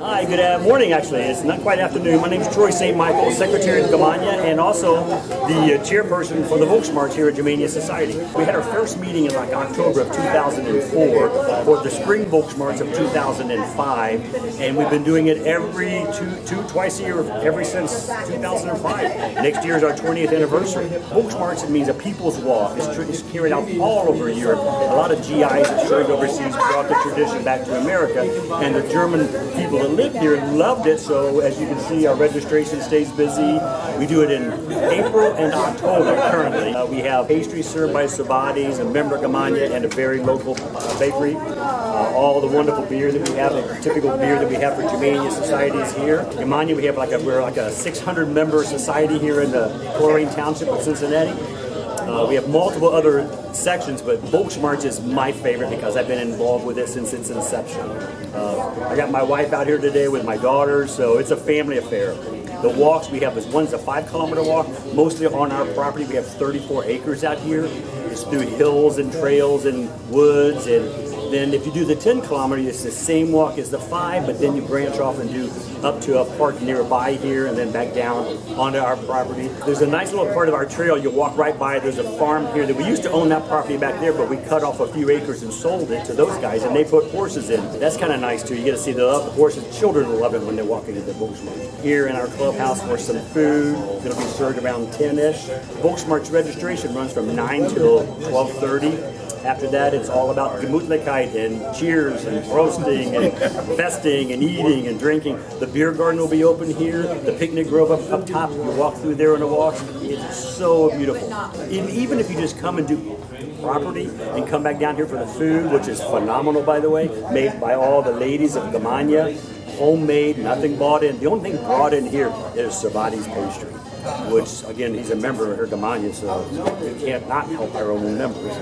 Hi, good morning actually. It's not quite afternoon. My name is Troy St. Michael, Secretary of Germania and also the chairperson for the Volksmarch here at Germania-Society. We had our first meeting in like October of 2004 for the spring Volksmarch of 2005, and we've been doing it every twice a year ever since 2005. Next year is our 20th anniversary. Volksmarch, it means a people's walk. It's carried out all over Europe. A lot of GIs that served overseas brought the tradition back to America, and the German people that lived here loved it. So as you can see, our registration stays busy. We do it in April and October currently. We have pastries served by Sabati's, a member of Germania, and a very local bakery. All the wonderful beer that we have, the typical beer that we have for Germania-Society is here. Germania, we're like a 600-member society here in the Chlorine Township of Cincinnati. We have multiple other sections, but Volksmarch is my favorite because I've been involved with it since its inception. I got my wife out here today with my daughters, so it's a family affair. The walks we have one's a 5-kilometer walk, mostly on our property. We have 34 acres out here. It's through hills and trails and woods, and then if you do the 10-kilometer, it's the same walk as the 5, but then you branch off and do up to a park nearby here and then back down onto our property. There's a nice little part of our trail you walk right by. There's a farm here that we used to own that property back there, but we cut off a few acres and sold it to those guys, and they put horses in. That's kind of nice too. You get to see the horses. Children will love it when they're walking into the Volksmarch. Here in our clubhouse for some food. It'll be served around 10-ish. Volksmarch registration runs from 9 till 12:30. After that, it's all about Gemütlichkeit and cheers and roasting and festing and eating and drinking. The beer garden will be open here. The picnic grove up top, you walk through there on the walks. It's so beautiful. Even if you just come and do property and come back down here for the food, which is phenomenal, by the way, made by all the ladies of Germania, homemade, nothing bought in. The only thing brought in here is Sabati's pastry, which, again, he's a member of her Germania, so we can't not help our own members.